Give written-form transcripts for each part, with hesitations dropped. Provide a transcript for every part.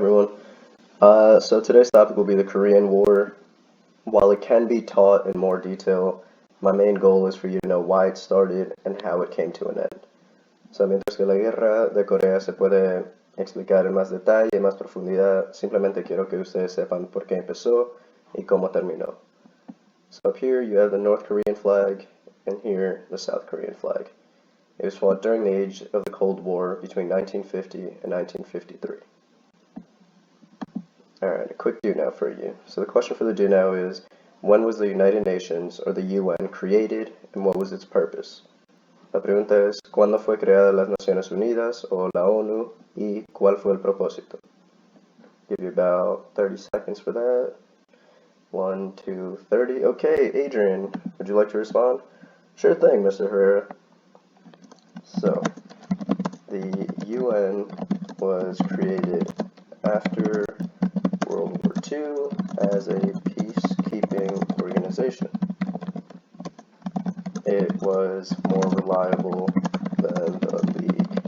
everyone. So today's topic will be the Korean War. While it can be taught in more detail, my main goal is for you to know why it started and how it came to an end. So mientras que la guerra de Corea se puede explicar en más detalle y más profundidad, simplemente quiero que ustedes sepan por qué empezó y cómo terminó. So up here you have the North Korean flag, and here the South Korean flag. It was fought during the age of the Cold War between 1950 and 1953. Alright, a quick do now for you. So the question for the do now is, when was the United Nations, or the UN, created, and what was its purpose? La pregunta es, ¿cuándo fue creada las Naciones Unidas, o la ONU, y cuál fue el propósito? Give you about 30 seconds for that. 1, 2, 30. Okay, Adrian, would you like to respond? Sure thing, Mr. Herrera. So, the UN was created after World War II as a peacekeeping organization. It was more reliable than the League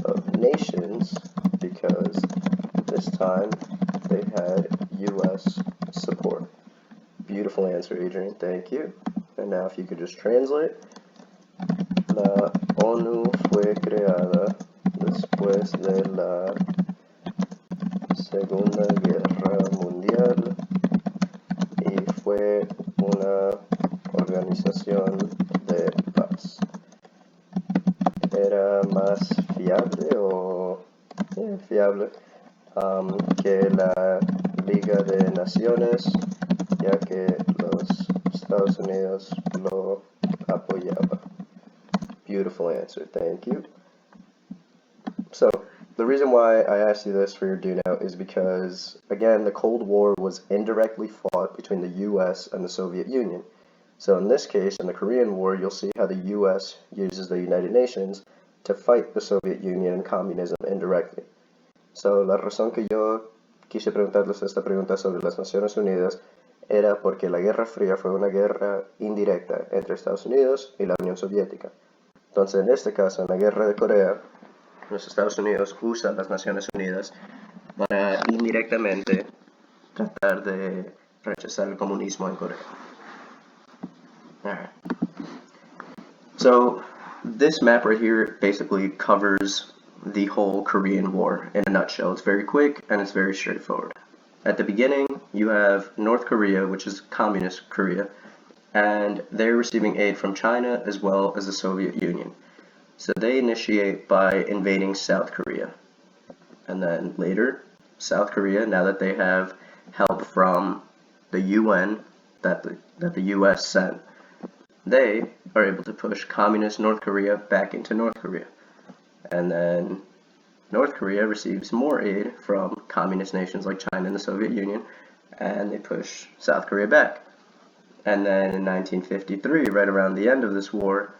of Nations because this time they had US support. Beautiful answer, Adrian. Thank you. And now if you could just translate. La ONU fue creada después de la Segunda Guerra Mundial y fue una organización de paz. Era más fiable que la Liga de Naciones, ya que los Estados Unidos lo apoyaba. Beautiful answer, thank you. So, the reason why I asked you this for your do now is because, again, the Cold War was indirectly fought between the US and the Soviet Union. So in this case, in the Korean War, you'll see how the US uses the United Nations to fight the Soviet Union and communism indirectly. So la razón que yo quise preguntarles esta pregunta sobre las Naciones Unidas era porque la Guerra Fría fue una guerra indirecta entre Estados Unidos y la Unión Soviética. Entonces, en este caso, en la Guerra de Corea, los Estados Unidos usan las Naciones Unidas para indirectamente tratar de rechazar el comunismo en Corea. Alright. So, this map right here basically covers the whole Korean War in a nutshell. It's very quick and it's very straightforward. At the beginning, you have North Korea, which is communist Korea, and they're receiving aid from China as well as the Soviet Union. So they initiate by invading South Korea. And then later, South Korea, now that they have help from the UN that the US sent, they are able to push communist North Korea back into North Korea. And then North Korea receives more aid from communist nations like China and the Soviet Union, and they push South Korea back. And then in 1953, right around the end of this war,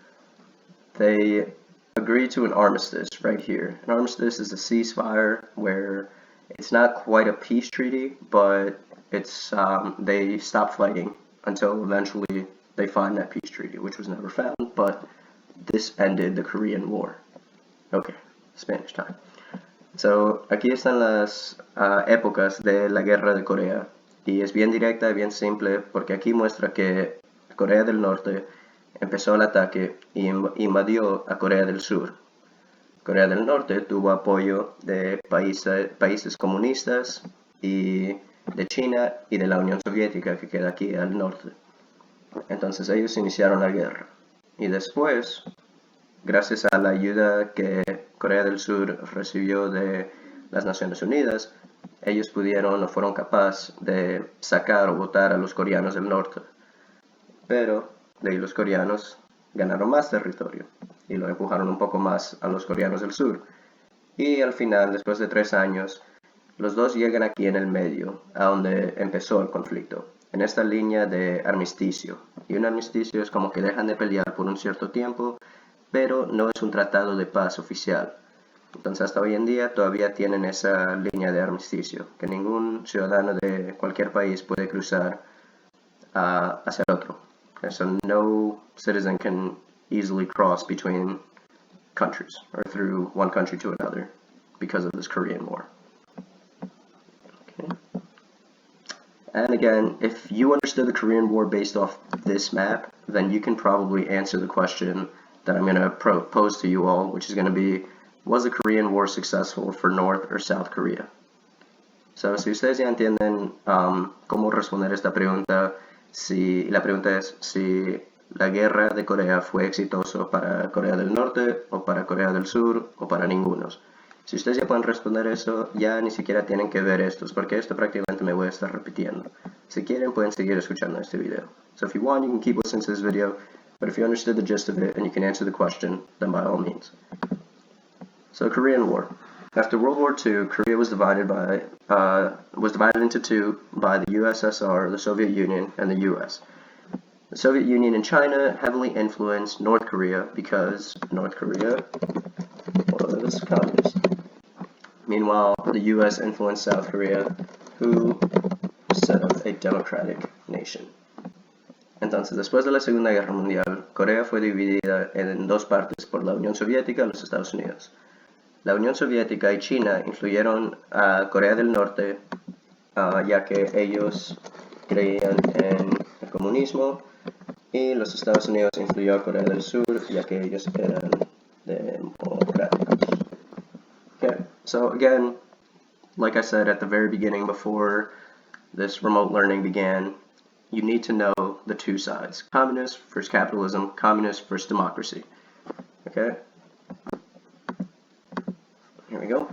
they agree to an armistice right here. An armistice is a ceasefire where it's not quite a peace treaty, but it's they stop fighting until eventually they find that peace treaty, which was never found, but this ended the Korean War. Okay, Spanish time. So, aquí están las épocas de la Guerra de Corea. Y es bien directa y bien simple porque aquí muestra que Corea del Norte empezó el ataque y invadió a Corea del Sur. Corea del Norte tuvo apoyo de países comunistas y de China y de la Unión Soviética que queda aquí al norte. Entonces ellos iniciaron la guerra. Y después, gracias a la ayuda que Corea del Sur recibió de las Naciones Unidas, ellos pudieron o fueron capaces de sacar o votar a los coreanos del norte. Pero de ahí los coreanos ganaron más territorio y lo empujaron un poco más a los coreanos del sur. Y al final, después de 3 años, los dos llegan aquí en el medio, a donde empezó el conflicto, en esta línea de armisticio. Y un armisticio es como que dejan de pelear por un cierto tiempo, pero no es un tratado de paz oficial. Entonces hasta hoy en día todavía tienen esa línea de armisticio, que ningún ciudadano de cualquier país puede cruzar hacia el otro. Okay, so no citizen can easily cross between countries or through one country to another because of this Korean War. And again, if you understood the Korean War based off this map, then you can probably answer the question that I'm going to pose to you all, which is going to be, was the Korean War successful for North or South Korea? So, si ustedes ya entienden cómo responder esta pregunta, la pregunta es si la guerra de Corea fue exitoso para Corea del Norte o para Corea del Sur o para ninguno. Si ustedes ya pueden responder eso, ya ni siquiera tienen que ver estos, porque esto prácticamente me voy a estar repitiendo. Si quieren, pueden seguir escuchando este video. So if you want, you can keep listening to this video, but if you understood the gist of it and you can answer the question, then by all means. So Korean War. After World War II, Korea was divided into two by the USSR, the Soviet Union, and the US. The Soviet Union and China heavily influenced North Korea because North Korea was communist. Meanwhile, the US influenced South Korea, who set up a democratic nation. Entonces, después de la Segunda Guerra Mundial, Corea fue dividida en dos partes por la Unión Soviética y los Estados Unidos. La Unión Soviética y China influyeron a Corea del Norte, ya que ellos creían en el comunismo, y los Estados Unidos influyó a Corea del Sur, ya que ellos eran democráticos. Okay, so again, like I said at the very beginning before this remote learning began, you need to know the two sides. Communist versus capitalism, communist versus democracy. Okay? Here we go.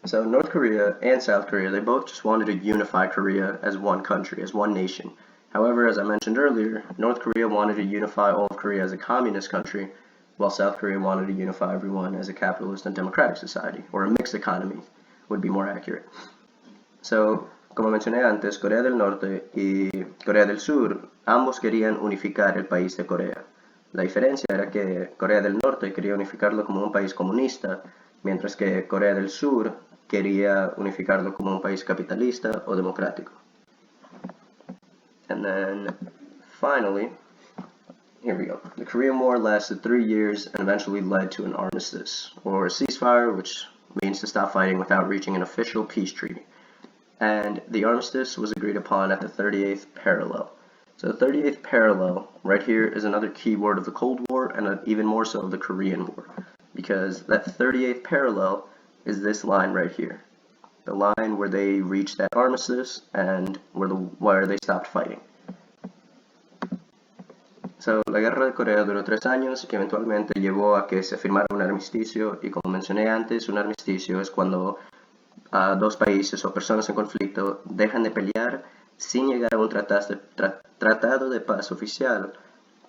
So North Korea and South Korea, they both just wanted to unify Korea as one country, as one nation. However, as I mentioned earlier, North Korea wanted to unify all of Korea as a communist country, while South Korea wanted to unify everyone as a capitalist and democratic society, or a mixed economy would be more accurate. So, como mencioné antes, Corea del Norte y Corea del Sur, ambos querían unificar el país de Corea. La diferencia era que Corea del Norte quería unificarlo como un país comunista, mientras que Corea del Sur quería unificarlo como un país capitalista o democrático. And then, finally, here we go. The Korean War lasted 3 years and eventually led to an armistice, or a ceasefire, which means to stop fighting without reaching an official peace treaty. And the armistice was agreed upon at the 38th parallel. So the 38th parallel, right here, is another key word of the Cold War, and even more so of the Korean War. Because that 38th parallel is this line right here. The line where they reached that armistice and where they stopped fighting. So, la guerra de Corea duró 3 años y eventualmente llevó a que se firmara un armisticio, y como mencioné antes, un armisticio es cuando dos países o personas en conflicto dejan de pelear sin llegar a un tratado de paz oficial,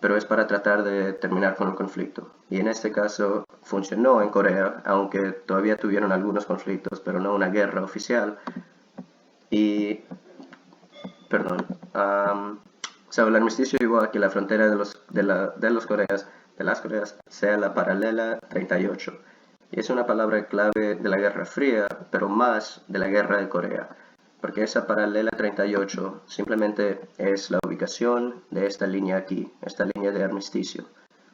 pero es para tratar de terminar con el conflicto. Y en este caso funcionó en Corea, aunque todavía tuvieron algunos conflictos, pero no una guerra oficial. Y, perdón, el armisticio llevó a que la frontera de las Coreas sea la paralela 38. Y es una palabra clave de la Guerra Fría, pero más de la Guerra de Corea, porque esa paralela 38 simplemente es la ubicación de esta línea aquí, esta línea de armisticio,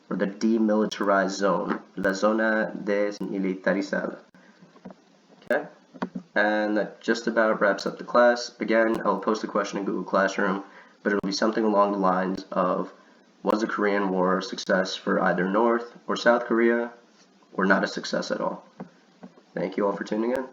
or the demilitarized zone, la zona desmilitarizada. Okay? And that just about wraps up the class. Again, I'll post a question in Google Classroom, but it'll be something along the lines of, was the Korean War a success for either North or South Korea, or not a success at all? Thank you all for tuning in.